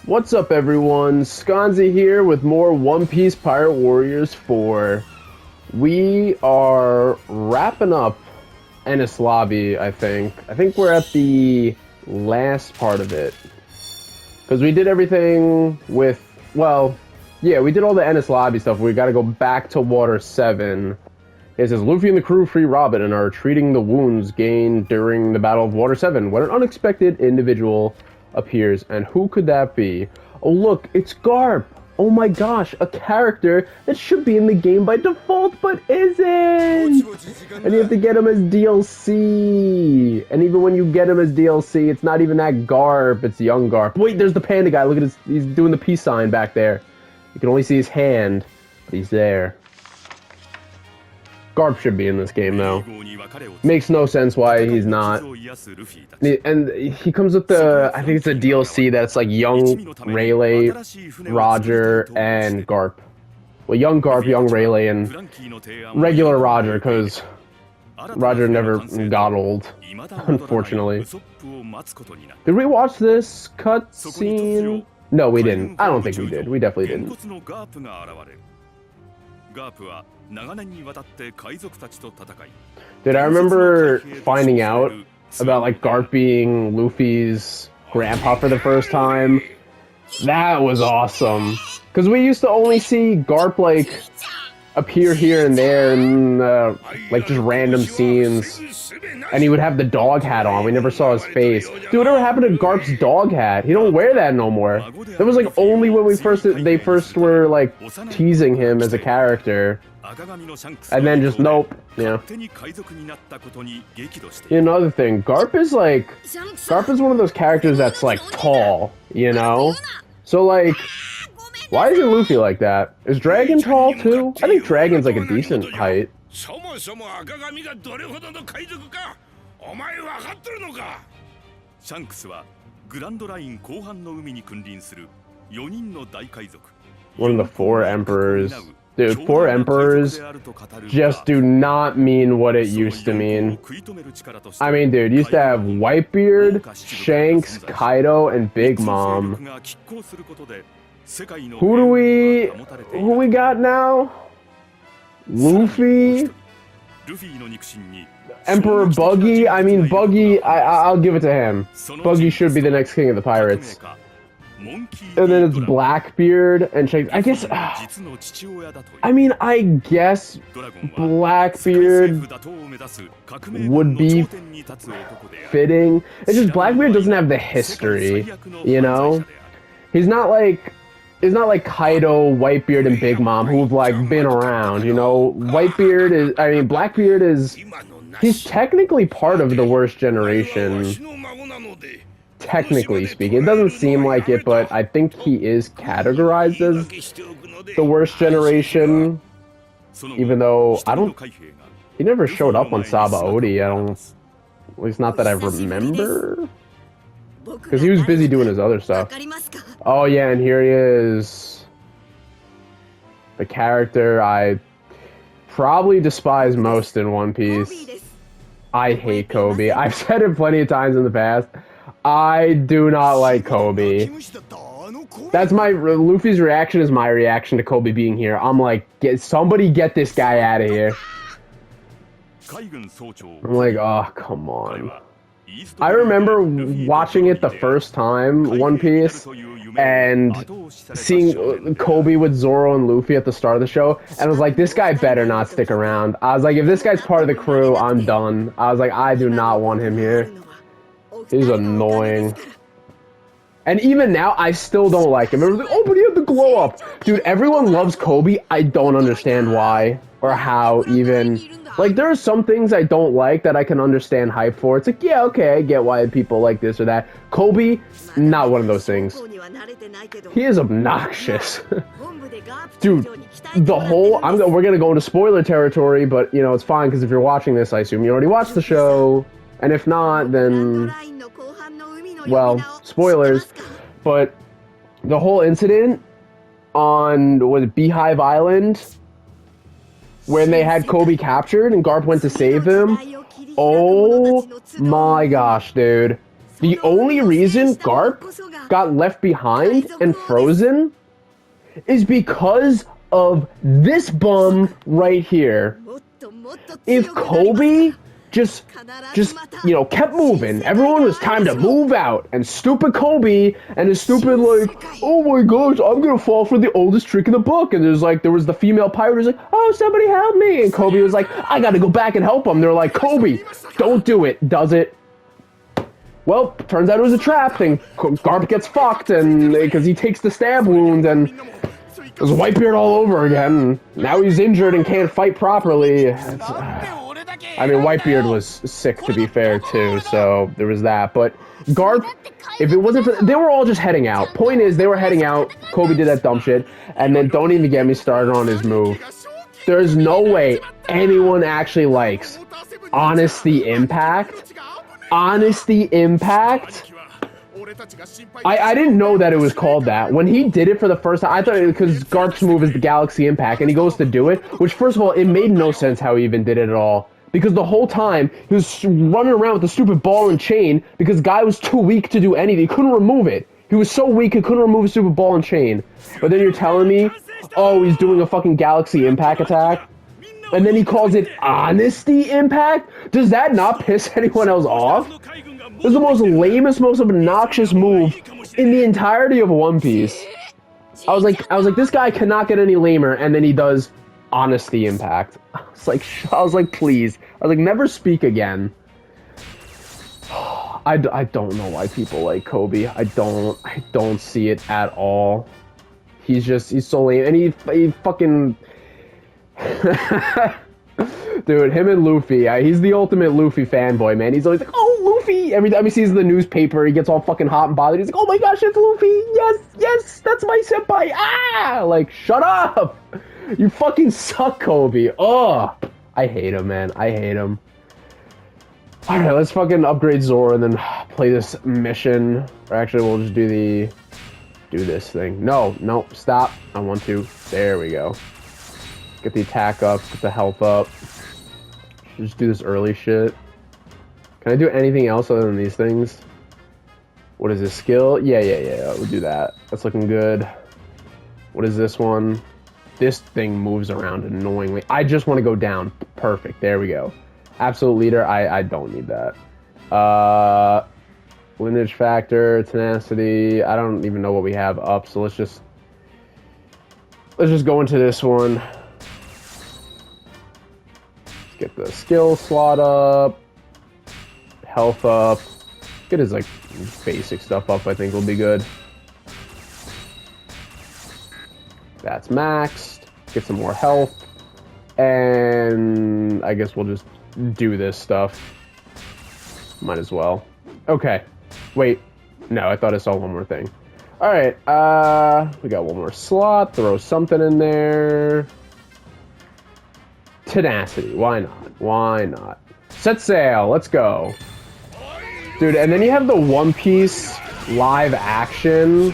What's up, everyone? SconzE here with more One Piece Pirate Warriors 4. We are wrapping up Ennis Lobby, I think. I think we're at the last part of it. Because we did everything with, well, yeah, we did all the Ennis Lobby stuff. We gotta go back to Water 7. It says, Luffy and the crew free Robin and are treating the wounds gained during the Battle of Water 7 when an unexpected individual appears. And who could that be? Oh, look, it's Garp! Oh my gosh, a character that should be in the game by default, but isn't! And you have to get him as DLC! And even when you get him as DLC, it's not even that Garp, it's young Garp. Wait, there's the panda guy, look at his, he's doing the peace sign back there. You can only see his hand, but he's there. Garp should be in this game, though. Makes no sense why he's not. And he comes with the, I think it's a DLC that's like young Rayleigh, Roger, and Garp. Well, young Garp, young Rayleigh, and regular Roger, because Roger never got old, unfortunately. Did we watch this cutscene? No, we didn't. I don't think we did. We definitely didn't. Dude, I remember finding out about like Garp being Luffy's grandpa for the first time. That was awesome. Because we used to only see Garp like appear here and there in like just random scenes. And he would have the dog hat on. We never saw his face. Dude, whatever happened to Garp's dog hat? He don't wear that no more. That was like only when they first were like teasing him as a character. And then just nope, yeah. Another thing, Garp is one of those characters that's like tall, you know? So like, why isn't Luffy like that? Is Dragon tall too? I think Dragon's like a decent height. One of the four emperors. Dude, four emperors just do not mean what it used to mean. I mean, dude, used to have Whitebeard, Shanks, Kaido, and Big Mom. Who we got now? Luffy? Emperor Buggy? I mean, Buggy, I'll give it to him. Buggy should be the next king of the pirates. And then it's Blackbeard and Shanks. I guess, I mean, I guess Blackbeard would be fitting. It's just Blackbeard doesn't have the history, you know? He's not like Kaido, Whitebeard, and Big Mom, who've like been around, you know? Blackbeard is, he's technically part of the worst generation. Technically speaking, it doesn't seem like it, but I think he is categorized as the worst generation, even though he never showed up on Sabaody, at least not that I remember, because he was busy doing his other stuff. Oh yeah, and here he is, the character I probably despise most in One Piece. I hate Kobe. I've said it plenty of times in the past. I do not like Kobe. That's Luffy's reaction is my reaction to Kobe being here. I'm like, somebody get this guy out of here. I'm like, oh, come on. I remember watching it the first time, One Piece, and seeing Kobe with Zoro and Luffy at the start of the show, and I was like, this guy better not stick around. I was like, if this guy's part of the crew, I'm done. I was like, I do not want him here. He's annoying. And even now, I still don't like him. Everyone's like, oh, but he had the glow up. Dude, everyone loves Kobe. I don't understand why or how even. Like, there are some things I don't like that I can understand hype for. It's like, yeah, okay, I get why people like this or that. Kobe, not one of those things. He is obnoxious. Dude, the whole... we're gonna go into spoiler territory, but, you know, it's fine, because if you're watching this, I assume you already watched the show. And if not, then... well, spoilers, but the whole incident on, was it Beehive Island, when they had Kobe captured and Garp went to save him, oh my gosh, dude. The only reason Garp got left behind and frozen is because of this bum right here. If Kobe just you know, kept moving, everyone was time to move out, and stupid Kobe and his stupid like, oh my gosh, I'm gonna fall for the oldest trick in the book, and there was the female pirate who's like, oh, somebody help me, and Kobe was like, I gotta go back and help him. They're like, Kobe, don't do it. Does it? Well, turns out it was a trap, and Garp gets fucked, and because he takes the stab wound, and there's Whitebeard all over again. Now he's injured and can't fight properly. I mean, Whitebeard was sick, to be fair, too, so there was that. But Garp, if it wasn't for... They were all just heading out. Point is, they were heading out. Kobe did that dumb shit. And then don't even get me started on his move. There's no way anyone actually likes Honesty Impact. Honesty Impact? I didn't know that it was called that. When he did it for the first time, I thought it was because Garp's move is the Galaxy Impact, and he goes to do it, which, first of all, it made no sense how he even did it at all. Because the whole time, he was running around with the stupid ball and chain, because Guy was too weak to do anything. He couldn't remove it. He was so weak, he couldn't remove a stupid ball and chain. But then you're telling me, oh, he's doing a fucking Galaxy Impact attack? And then he calls it Honesty Impact? Does that not piss anyone else off? This is the most lamest, most obnoxious move in the entirety of One Piece. I was like, this guy cannot get any lamer, and then he does Honesty Impact. I was like, please. I was like, never speak again. I don't know why people like Kobe. I don't see it at all. He's so lame, and he fucking... Dude, him and Luffy, he's the ultimate Luffy fanboy, man. He's always like, oh, Luffy! Every time he sees the newspaper, he gets all fucking hot and bothered. He's like, oh my gosh, it's Luffy! Yes, that's my senpai! Ah! Like, shut up! You fucking suck, Kobe. Ugh! I hate him, man. I hate him. Alright, let's fucking upgrade Zoro and then play this mission. Or actually, we'll just do this thing. No, stop. I want to. There we go. Get the attack up, get the health up. Just do this early shit. Can I do anything else other than these things? What is this, skill? Yeah, we'll do that. That's looking good. What is this one? This thing moves around annoyingly. I just want to go down. Perfect, there we go. Absolute leader, I don't need that. Lineage factor, tenacity, I don't even know what we have up, so let's just go into this one. Get the skill slot up, health up, get his like basic stuff up, I think will be good. That's maxed, get some more health, and I guess we'll just do this stuff. Might as well. Okay, wait, no, I thought I saw one more thing. Alright, we got one more slot, throw something in there. Tenacity, why not? Set sail, let's go. Dude, and then you have the One Piece live action.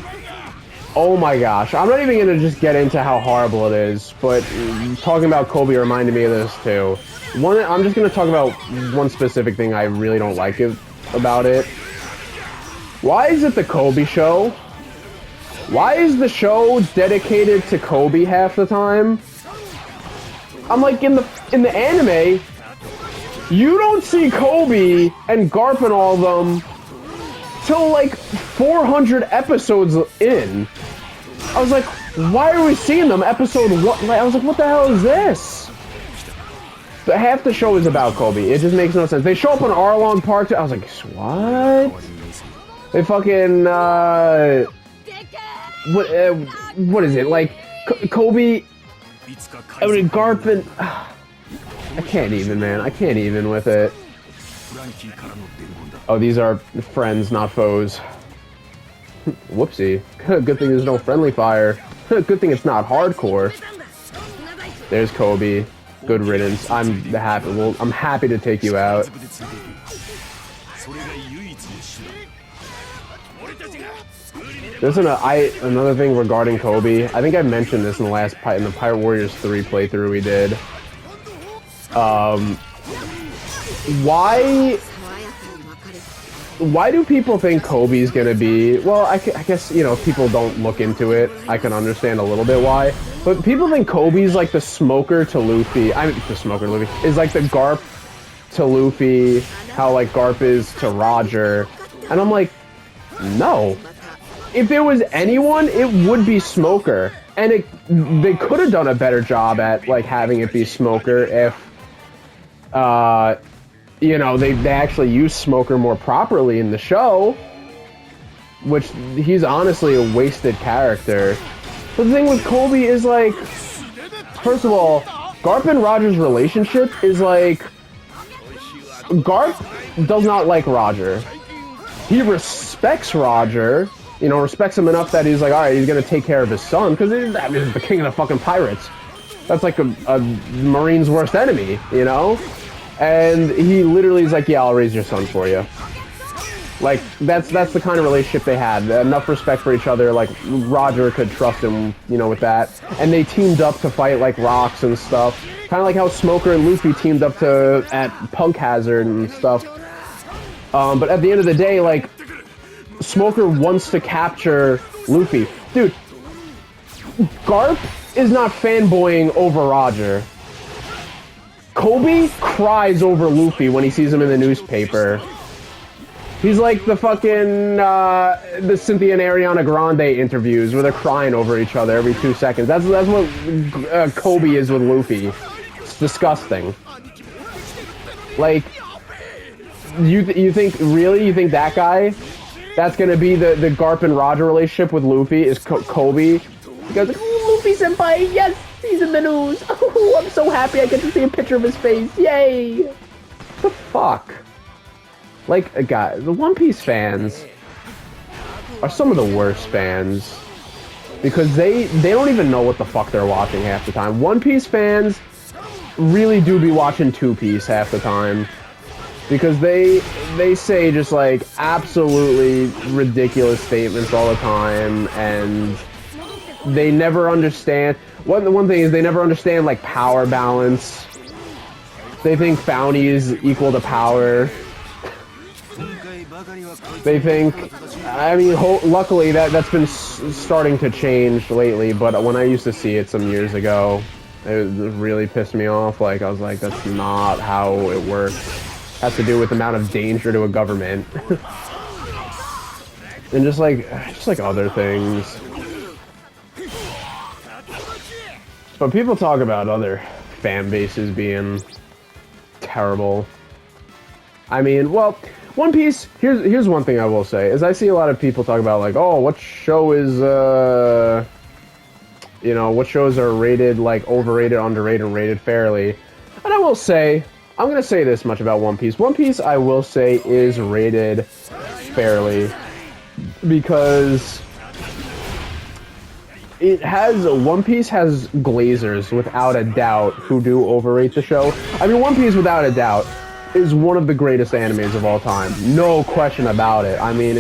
Oh my gosh, I'm not even gonna just get into how horrible it is, but talking about Kobe reminded me of this too. I'm just gonna talk about one specific thing I really don't like about it. Why is it the Kobe show? Why is the show dedicated to Kobe half the time? I'm like, in the anime, you don't see Kobe and Garp and all of them till like 400 episodes in. I was like, why are we seeing them episode 1? I was like, what the hell is this? But half the show is about Kobe. It just makes no sense. They show up on Arlong Park. I was like, what? They fucking, what is it? Like, Kobe... I mean, Garp and... I can't even, man. I can't even with it. Oh, these are friends, not foes. Whoopsie. Good thing there's no friendly fire. Good thing it's not hardcore. There's Kobe. Good riddance. I'm happy. Well, I'm happy to take you out. There's another thing regarding Kobe. I think I mentioned this in the Pirate Warriors 3 playthrough we did. why do people think Kobe's gonna be? Well, I guess, you know, if people don't look into it, I can understand a little bit why. But people think Kobe's like the smoker to Luffy. I mean, the smoker to Luffy is like the Garp to Luffy, how like Garp is to Roger, and I'm like, no. If it was anyone, it would be Smoker, and they could have done a better job at like having it be Smoker if, you know, they actually used Smoker more properly in the show, which he's honestly a wasted character. But the thing with Kobe is like, first of all, Garp and Roger's relationship is like, Garp does not like Roger. He respects Roger, you know, respects him enough that he's like, all right, he's gonna take care of his son, because that is the king of the fucking pirates. That's like a Marine's worst enemy, you know? And he literally is like, yeah, I'll raise your son for you. Like, that's the kind of relationship they had. Enough respect for each other, like, Roger could trust him, you know, with that. And they teamed up to fight, like, rocks and stuff. Kind of like how Smoker and Luffy teamed up at Punk Hazard and stuff. But at the end of the day, like, Smoker wants to capture Luffy. Dude, Garp is not fanboying over Roger. Kobe cries over Luffy when he sees him in the newspaper. He's like the fucking, the Cynthia and Ariana Grande interviews where they're crying over each other every 2 seconds. That's what Kobe is with Luffy. It's disgusting. Like, you think that guy, that's gonna be the Garp and Roger relationship with Luffy is Kobe? He goes, oh, Luffy senpai, yes, he's in the news. Oh, I'm so happy I get to see a picture of his face. Yay! What the fuck? Like, the One Piece fans are some of the worst fans because they don't even know what the fuck they're watching half the time. One Piece fans really do be watching Two Piece half the time because they say just like absolutely ridiculous statements all the time, and they never understand. One thing is they never understand like power balance. They think bounty is equal to power. They think, I mean, luckily that's been starting to change lately, but when I used to see it some years ago, it really pissed me off. Like, I was like, that's not how it works. It has to do with the amount of danger to a government. And just like other things. But people talk about other fan bases being terrible. I mean, well, One Piece, here's one thing I will say, is I see a lot of people talk about, like, oh, what show is, you know, what shows are rated, like, overrated, underrated, and rated fairly. And I will say, I'm gonna say this much about One Piece. One Piece, I will say, is rated fairly, because One Piece has glazers, without a doubt, who do overrate the show. I mean, One Piece, without a doubt, is one of the greatest animes of all time. No question about it. I mean,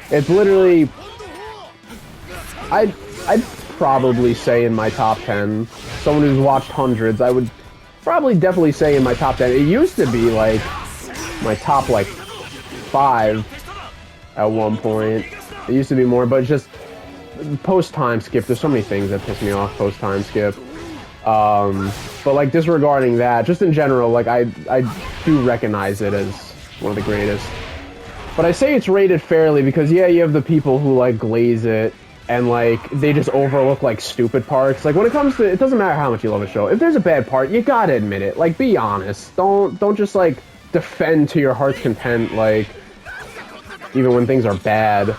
it's literally, I'd probably say in my top 10, someone who's watched hundreds, I would probably definitely say in my top 10. It used to be like my top like 5 at one point. It used to be more, but just post time skip. There's so many things that piss me off post time skip. But like disregarding that, just in general, like I do recognize it as one of the greatest. But I say it's rated fairly because yeah, you have the people who like glaze it and like they just overlook like stupid parts. Like when it comes to, it doesn't matter how much you love a show. If there's a bad part, you gotta admit it. Like be honest. Don't just like defend to your heart's content, like even when things are bad.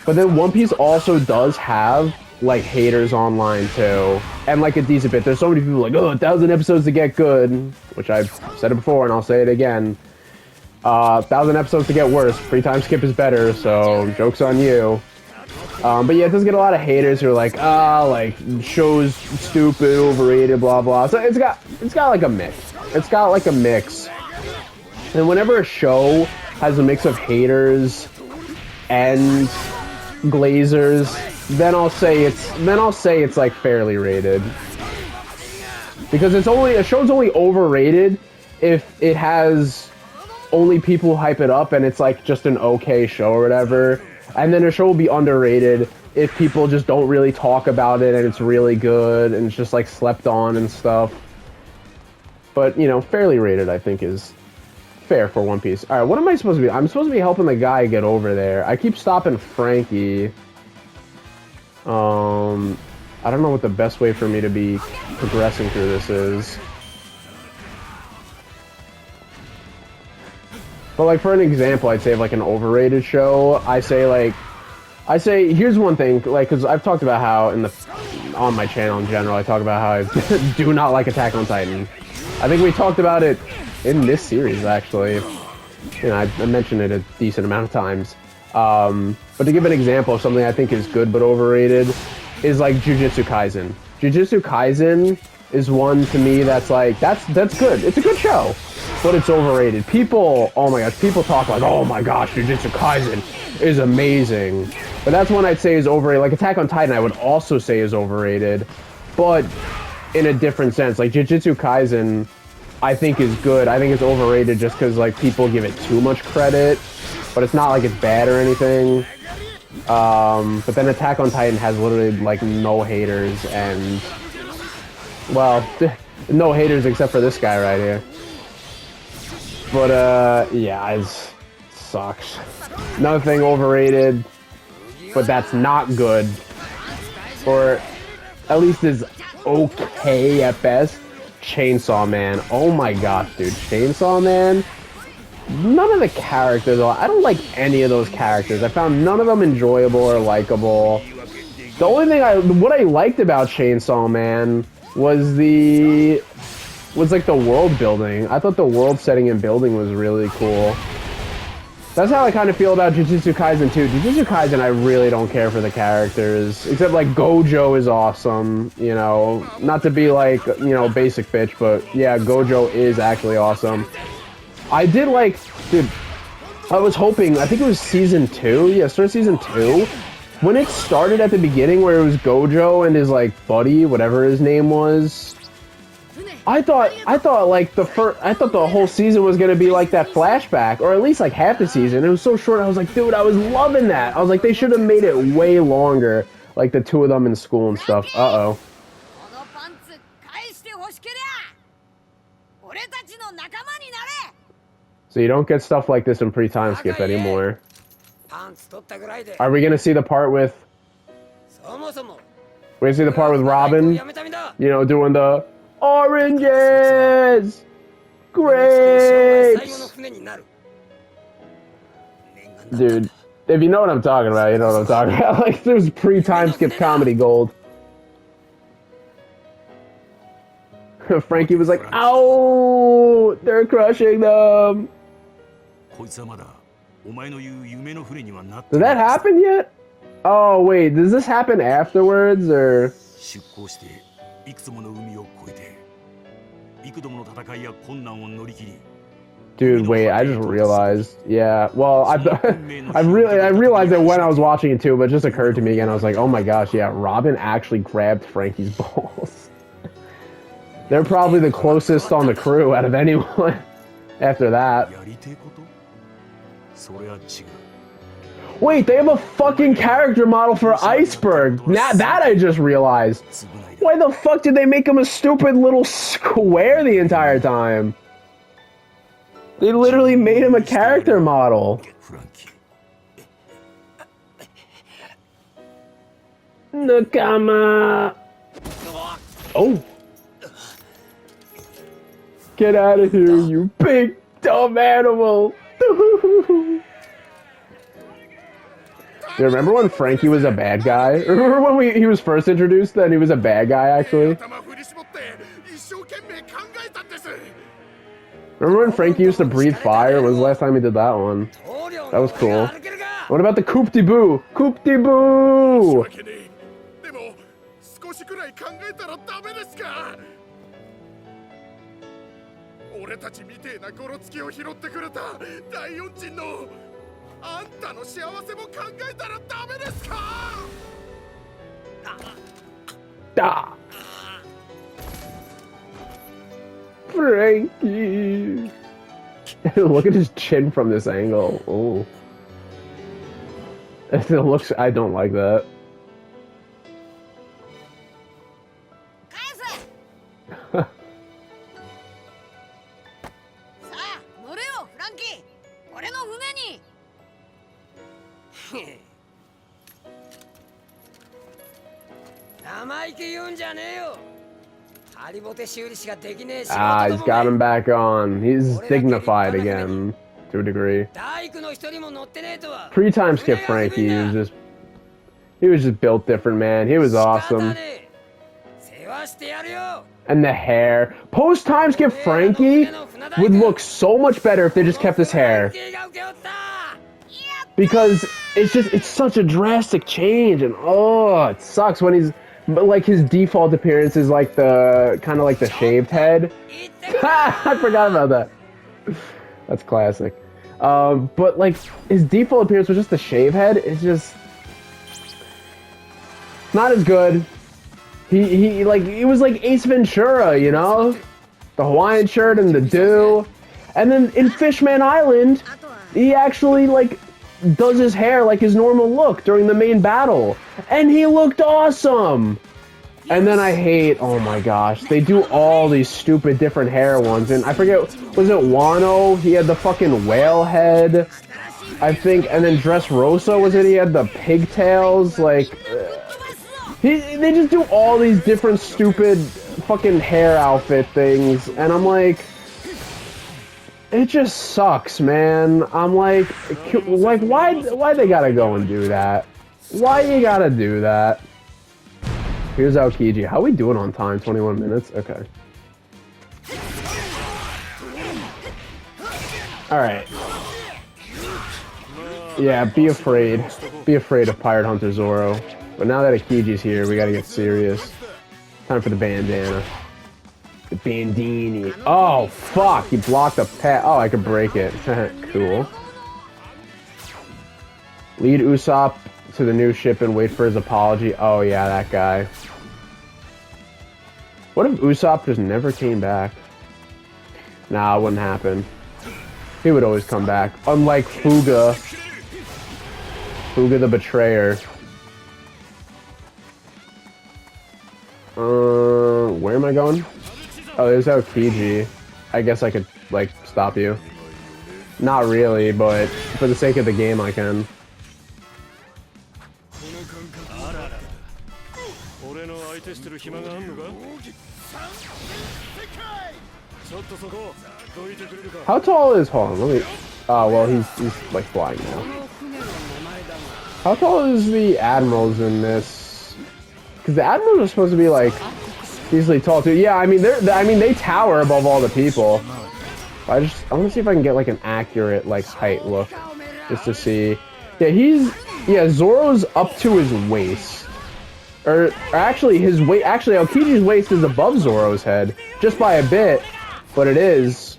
But then One Piece also does have like haters online too, and like a decent bit. There's so many people like, oh, 1,000 episodes to get good, which I've said it before and I'll say it again. 1,000 episodes to get worse. Free time skip is better, so joke's on you. But yeah, it does get a lot of haters who are like, like show's stupid, overrated, blah blah. So it's got like a mix. It's got like a mix, and whenever a show has a mix of haters and glazers, then I'll say it's like fairly rated. Because a show's only overrated if it has only people hype it up and it's like just an okay show or whatever. And then a show will be underrated if people just don't really talk about it and it's really good and it's just like slept on and stuff. But, you know, fairly rated, I think, is fair for One Piece. Alright, what am I supposed to be? I'm supposed to be helping the guy get over there. I keep stopping Franky. I don't know what the best way for me to be progressing through this is. But, like, for an example, I'd say of, like, an overrated show, I say, here's one thing, like, because I've talked about how, on my channel in general, I talk about how I do not like Attack on Titan. I think we talked about it in this series, actually. You know, I mentioned it a decent amount of times. But to give an example of something I think is good but overrated, is, like, Jujutsu Kaisen. Jujutsu Kaisen is one, to me, that's, like, that's good. It's a good show. But it's overrated. People, oh my gosh, people talk like, oh my gosh, Jujutsu Kaisen is amazing. But that's one I'd say is overrated. Like Attack on Titan, I would also say is overrated, but in a different sense. Like Jujutsu Kaisen, I think is good. I think it's overrated just because like people give it too much credit, but it's not like it's bad or anything. But then Attack on Titan has literally like no haters and, well, no haters except for this guy right here. But, yeah, it sucks. Another thing overrated, but that's not good, or at least is okay at best, Chainsaw Man. Oh my gosh, dude, Chainsaw Man? None of the characters, I don't like any of those characters. I found none of them enjoyable or likable. The only thing what I liked about Chainsaw Man was like the world building. I thought the world setting and building was really cool. That's how I kind of feel about Jujutsu Kaisen too. Jujutsu Kaisen, I really don't care for the characters. Except like Gojo is awesome, you know. Not to be like, you know, basic bitch, but yeah, Gojo is actually awesome. I did like, dude, I was hoping, I think it was season 2. Yeah, start season 2. When it started at the beginning where it was Gojo and his like buddy, whatever his name was, I thought like the whole season was gonna be like that flashback, or at least like half the season. It was so short. I was like, dude, I was loving that. I was like, they should have made it way longer, like the two of them in school and stuff. Uh-oh. So you don't get stuff like this in pre-time skip anymore. Are we gonna see the part with? We're gonna see the part with Robin, you know, doing the oranges, grapes. Dude, if you know what I'm talking about, you know what I'm talking about. Like, there's pre-time skip comedy gold. Franky was like, "Ow, they're crushing them." Did that happen yet? Oh wait, does this happen afterwards or? Dude, wait, I just realized. Yeah, well, I realized it when I was watching it too, but it just occurred to me again. I was like, oh my gosh, yeah, Robin actually grabbed Franky's balls. They're probably the closest on the crew out of anyone after that. Wait, they have a fucking character model for Iceberg. Now that I just realized. Why the fuck did they make him a stupid little square the entire time? They literally made him a character model. Nakama. Oh. Get out of here, you big dumb animal. Do you remember when Franky was a bad guy? Remember when he was first introduced that he was a bad guy, actually? Remember when Franky used to breathe fire? When was the last time he did that one? That was cool. What about the Coupe de Boo? Coupe de Boo! Da! Franky! Look at his chin from this angle. Oh. It looks... I don't like that. Ah, he's got him back on. He's dignified again, to a degree. Pre-time skip Franky, he was just built different, man. He was awesome. And the hair. Post-time skip Franky would look so much better if they just kept his hair. Because it's such a drastic change, and oh, it sucks when he's... But like his default appearance is like the kind of like the shaved head. I forgot about that. That's classic. But like his default appearance was just the shave head. It's just not as good. He was like Ace Ventura, you know, the Hawaiian shirt and the do. And then in Fishman Island, he actually like does his hair like his normal look during the main battle, and he looked awesome. And then I hate, oh my gosh, they do all these stupid different hair ones, and I forget, was it Wano? He had the fucking whale head, I think, and then Dressrosa, was it? He had the pigtails, like, they just do all these different stupid fucking hair outfit things, and I'm like, it just sucks, man. I'm like, why they gotta go and do that? Why you gotta do that? Here's Aokiji. How we doing on time? 21 minutes? Okay. Alright. Yeah, be afraid. Be afraid of Pirate Hunter Zoro. But now that Akiji's here, we gotta get serious. Time for the bandana. The bandini. Oh, fuck! He blocked a pet. Oh, I could break it. Cool. Lead Usopp to the new ship and wait for his apology. Oh, yeah, that guy. What if Usopp just never came back? Nah, it wouldn't happen. He would always come back. Unlike Fuga. Fuga the Betrayer. Where am I going? Oh, there's Aokiji. I guess I could, like, stop you. Not really, but for the sake of the game, I can. How tall is... Hold on, let me... Oh, well, he's like, flying now. How tall is the Admirals in this? Because the Admirals are supposed to be, like... easily tall too. Yeah, I mean they tower above all the people. I want to see if I can get like an accurate like height look, just to see. Yeah, Zoro's up to his waist, or actually his weight. Actually, Aokiji's waist is above Zoro's head, just by a bit, but it is.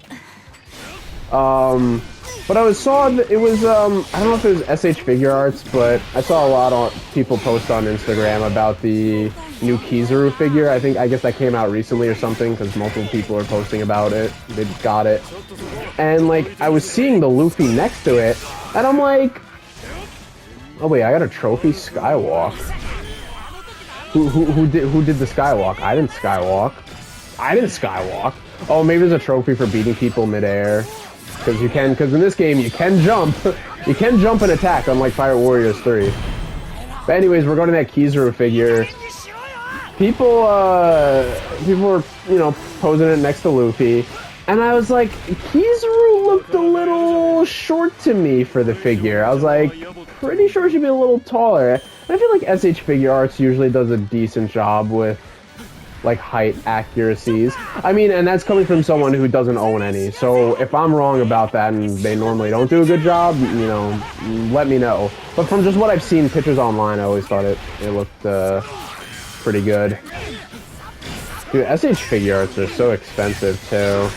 But I saw that it was I don't know if it was SH Figure Arts, but I saw a lot of people post on Instagram about the new Kizaru figure. I guess that came out recently or something, because multiple people are posting about it. They just got it, and like I was seeing the Luffy next to it, and I'm like, oh wait, I got a trophy Skywalk. Who did the Skywalk? I didn't Skywalk. Oh, maybe there's a trophy for beating people midair. Because in this game you can jump. You can jump and attack, unlike Pirate Warriors 3. But anyways, we're going to that Kizaru figure. People were, you know, posing it next to Luffy. And I was like, Kizaru looked a little short to me for the figure. I was like, pretty sure she'd be a little taller. And I feel like SH Figure Arts usually does a decent job with like height accuracies. I mean, and that's coming from someone who doesn't own any. So if I'm wrong about that and they normally don't do a good job, you know, let me know. But from just what I've seen pictures online, I always thought it looked pretty good. Dude, SH Figure Arts are so expensive too.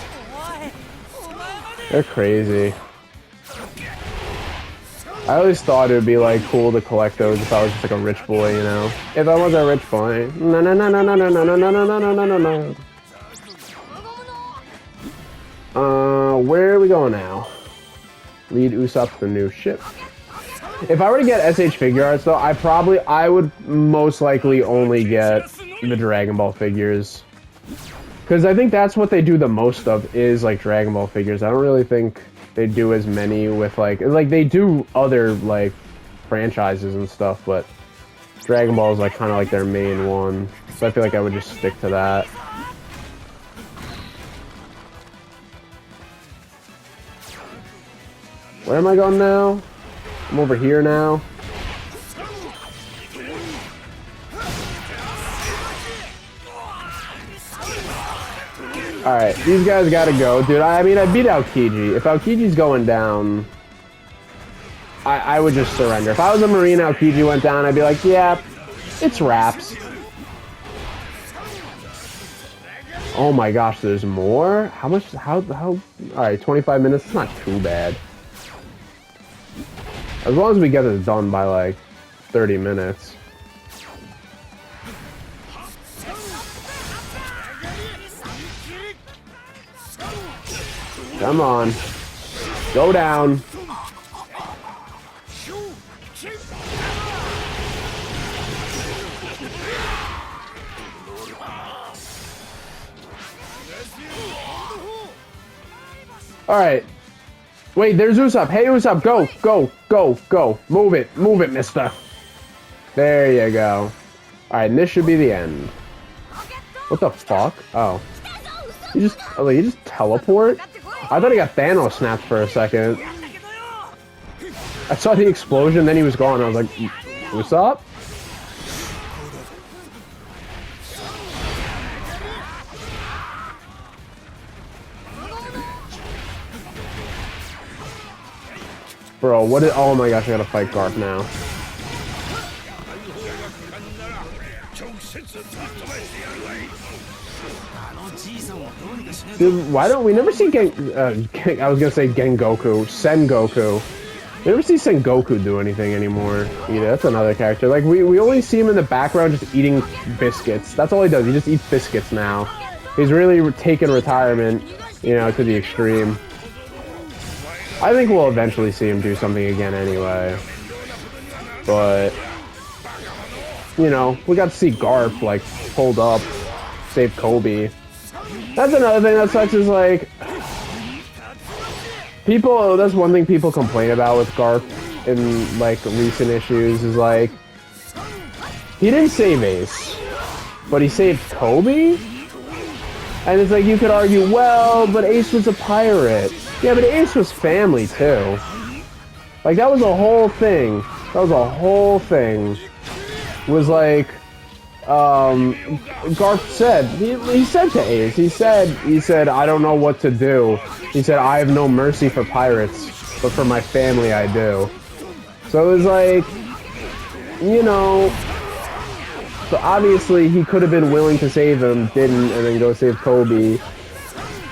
They're crazy. I always thought it would be like cool to collect those if I was just like a rich boy, you know. If I was a rich boy. No. Where are we going now? Lead Usopp to the new ship. If I were to get SH figure arts, though, I would most likely only get the Dragon Ball figures. Because I think that's what they do the most of, is, like, Dragon Ball figures. I don't really think they do as many with, like, they do other, like, franchises and stuff, but Dragon Ball is, like, kind of like their main one. So I feel like I would just stick to that. Where am I going now? I'm over here now. Alright, these guys gotta go. Dude, I mean, I beat Aokiji. If Aokiji's going down, I would just surrender. If I was a Marine, Aokiji went down, I'd be like, yeah, it's wraps. Oh my gosh, there's more? How much, how, alright, 25 minutes, it's not too bad. As long as we get this done by, like, 30 minutes. Come on. Go down. Alright. Wait, there's Usopp. Hey, Usopp, go, go, go, go. Move it, mister. There you go. Alright, and this should be the end. What the fuck? Oh. You just teleport? I thought he got Thanos snapped for a second. I saw the explosion, then he was gone. I was like, Usopp? Bro, what is... Oh my gosh, I gotta fight Garp now. Dude, why don't we never see I was gonna say Gengoku, Sengoku. We never see Sengoku do anything anymore either. That's another character. Like, we only see him in the background just eating biscuits. That's all he does. He just eats biscuits now. He's really taken retirement, you know, to the extreme. I think we'll eventually see him do something again anyway. But, you know, we got to see Garp, like, pulled up, save Kobe. That's another thing that sucks is, like, people, that's one thing people complain about with Garp in, like, recent issues is, like, he didn't save Ace, but he saved Kobe? And it's like, you could argue, well, but Ace was a pirate. Yeah, but Ace was family, too. Like, that was a whole thing. That was a whole thing. Was like, Garp said, he said to Ace, he said, I don't know what to do. He said, I have no mercy for pirates, but for my family I do. So it was like, you know, so obviously he could have been willing to save him, didn't, and then go save Kobe.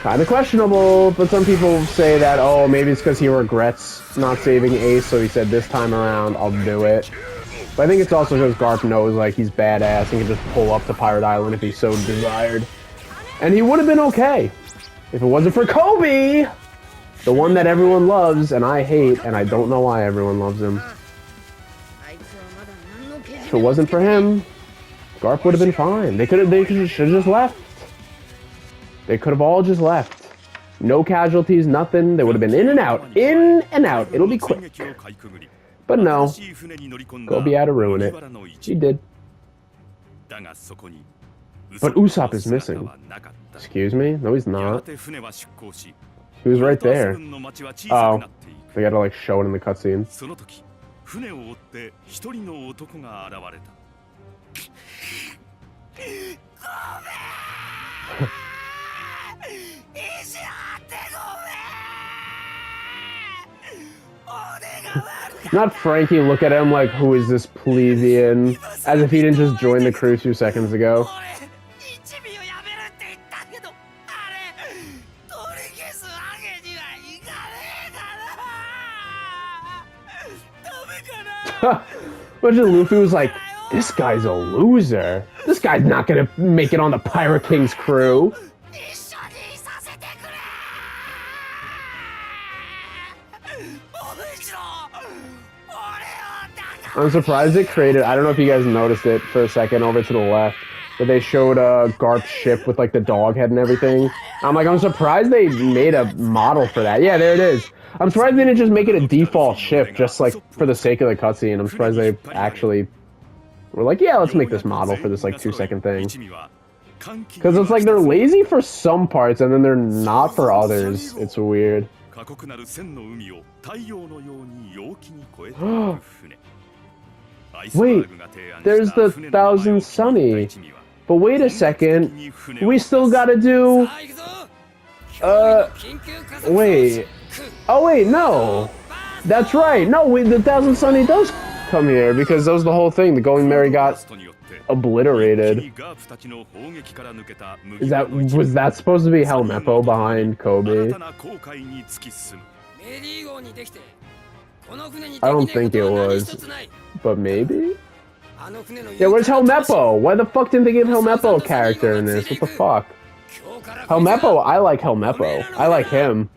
Kind of questionable, but some people say that, oh, maybe it's because he regrets not saving Ace, so he said, this time around, I'll do it. But I think it's also because Garp knows, like, he's badass and can just pull up to Pirate Island if he so desired. And he would have been okay if it wasn't for Kobe! The one that everyone loves, and I hate, and I don't know why everyone loves him. If it wasn't for him, Garp would have been fine. They should have just left. They could have all just left. No casualties, nothing. They would have been in and out. In and out. It'll be quick. But no. Kobe had to ruin it. He did. But Usopp is missing. Excuse me? No, he's not. He was right there. Oh. They gotta, like, show it in the cutscene. Not Franky look at him like, who is this plebeian? As if he didn't just join the crew 2 seconds ago. Imagine Luffy was like, this guy's a loser. This guy's not gonna make it on the Pirate King's crew. I'm surprised it created... I don't know if you guys noticed it for a second over to the left, but they showed Garp's ship with, like, the dog head and everything. I'm like, I'm surprised they made a model for that. Yeah, there it is. I'm surprised they didn't just make it a default ship, just, like, for the sake of the cutscene. I'm surprised they actually were like, yeah, let's make this model for this, like, 2-second thing. Because it's like they're lazy for some parts, and then they're not for others. It's weird. Wait, there's the 1000 Sunny. But wait a second, we still gotta do... wait. Oh wait, no. That's right, no, the 1000 Sunny does come here, because that was the whole thing, the Going Merry got obliterated. Was that supposed to be Helmeppo behind Kobe? I don't think it was, but maybe? Yeah, where's Helmeppo? Why the fuck didn't they give Helmeppo a character in this? What the fuck? Helmeppo, I like Helmeppo. I like him.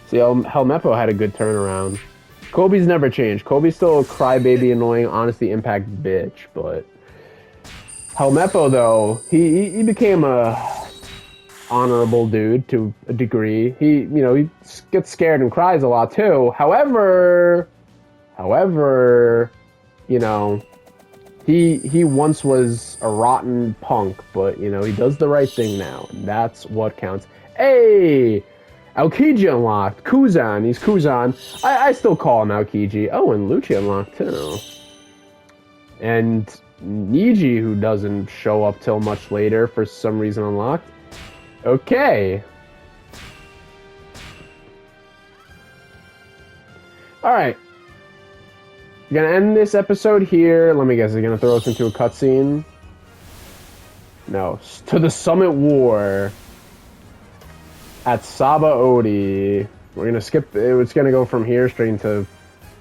See, Helmeppo had a good turnaround. Kobe's never changed. Kobe's still a crybaby, annoying, honesty impact bitch, but... Helmeppo, though, he became a honorable dude to a degree. He gets scared and cries a lot, too. However, you know, he once was a rotten punk, but, you know, he does the right thing now, and that's what counts. Hey! Aokiji unlocked. Kuzan. He's Kuzan. I still call him Aokiji. Oh, and Lucci unlocked, too. And Niji, who doesn't show up till much later, for some reason unlocked. Okay. Alright. Gonna end this episode here. Let me guess, is he gonna throw us into a cutscene? No. To the Summit War. At Sabaody. We're gonna skip... It's gonna go from here straight into...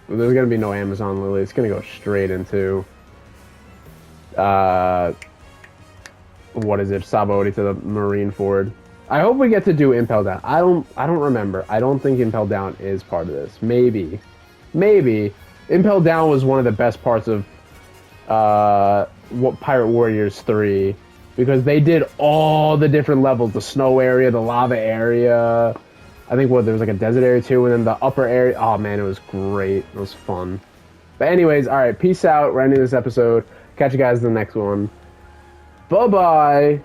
There's gonna be no Amazon Lily. It's gonna go straight into... what is it? Sabaody to the Marine Ford. I hope we get to do Impel Down. I don't remember. I don't think Impel Down is part of this. Maybe. Impel Down was one of the best parts of Pirate Warriors 3. Because they did all the different levels. The snow area, the lava area. I think, there was like a desert area too. And then the upper area. Oh man, it was great. It was fun. But anyways, alright. Peace out. We're ending this episode. Catch you guys in the next one. Bye-bye.